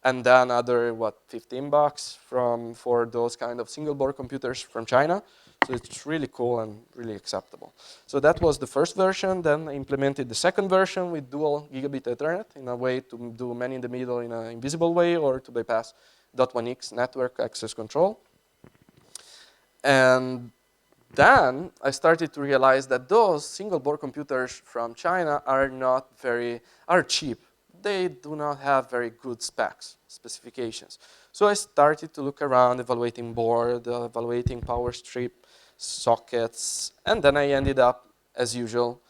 and then another, what, $15 for those kind of single board computers from China. So it's really cool and really acceptable. So that was the first version. Then I implemented the second version with dual gigabit Ethernet in a way to do man in the middle in an invisible way or to bypass .1x network access control. And then I started to realize that those single board computers from China are cheap. They do not have very good specifications. So I started to look around, evaluating board, evaluating power strip, sockets, and then I ended up, as usual,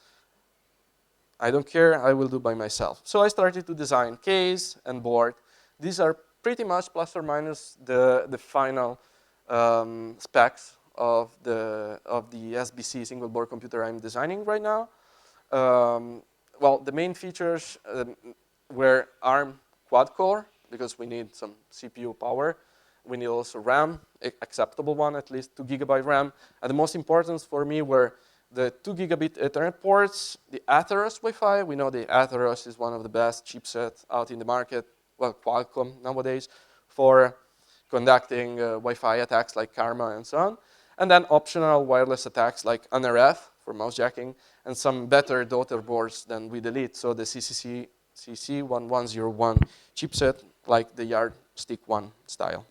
I don't care, I will do by myself. So I started to design case and board. These are pretty much plus or minus the final specs of the SBC single board computer I'm designing right now. Well, the main features were ARM quad core, because we need some CPU power. We need also RAM, acceptable one, at least 2 GB RAM. And the most important for me were the 2 gigabit Ethernet ports, the Atheros Wi-Fi. We know the Atheros is one of the best chipsets out in the market, well, Qualcomm nowadays, for conducting Wi-Fi attacks like Karma and so on. And then optional wireless attacks like an RF for mousejacking, and some better daughter boards than WHID Elite. So the CC1101 chipset, like the Yardstick 1 style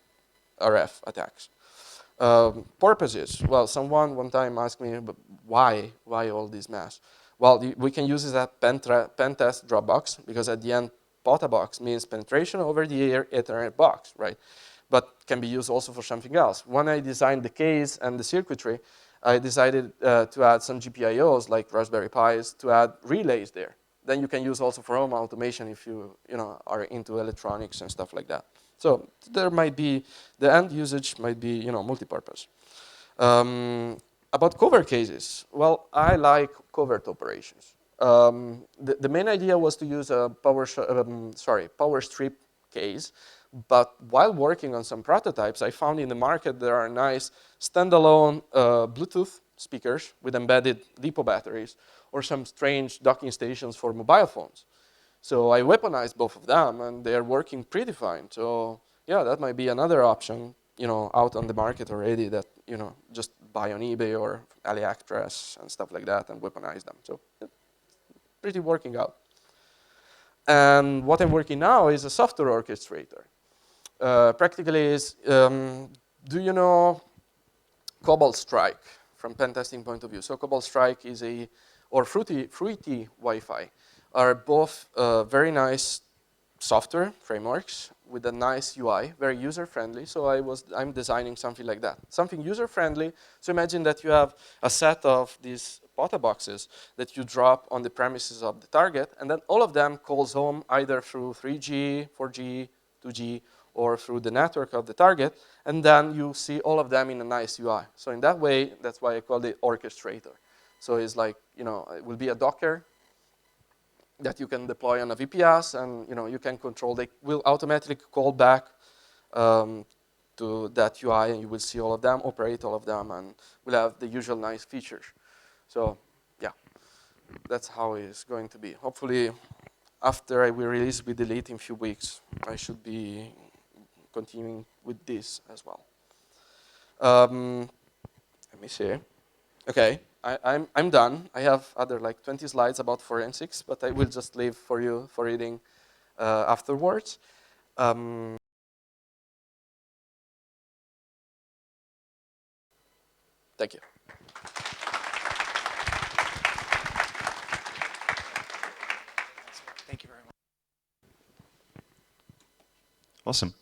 RF attacks. Purposes. Well, someone one time asked me, but why all this mess? Well, we can use it as pen test dropbox, because at the end, POTAEbox means penetration over the air Ethernet box, right? But can be used also for something else. When I designed the case and the circuitry, I decided to add some GPIOs like Raspberry Pis to add relays there. Then you can use also for home automation if you are into electronics and stuff like that. So there might be, the end usage might be multi-purpose. About cover cases, well, I like covert operations. The main idea was to use a power strip case, but while working on some prototypes, I found in the market there are nice standalone Bluetooth speakers with embedded LiPo batteries, or some strange docking stations for mobile phones. So I weaponized both of them, and they're working pretty fine. So yeah, that might be another option, out on the market already, that just buy on eBay or AliExpress and stuff like that and weaponize them. So pretty working out. And what I'm working now is a software orchestrator. Practically is, do you know Cobalt Strike from pen testing point of view? So Cobalt Strike is or Fruity Wi-Fi are both very nice software frameworks with a nice UI, very user-friendly. So I'm designing something like that, something user-friendly. So imagine that you have a set of these POTAEboxes that you drop on the premises of the target, and then all of them calls home either through 3G, 4G, 2G, or through the network of the target, and then you see all of them in a nice UI. So in that way, that's why I call it orchestrator. So it's like, it will be a Docker that you can deploy on a VPS, and you can control. They will automatically call back to that UI, and you will see all of them, operate all of them, and will have the usual nice features. So yeah, that's how it's going to be. Hopefully, after I will release WHID Elite in a few weeks, I should be continuing with this as well. Let me see. Okay, I'm done. I have other like 20 slides about forensics, but I will just leave for you for reading afterwards. Thank you. Thank you very much. Awesome.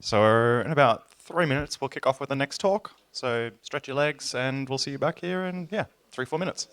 So in about 3 minutes, we'll kick off with the next talk. So stretch your legs, and we'll see you back here in, 3-4 minutes.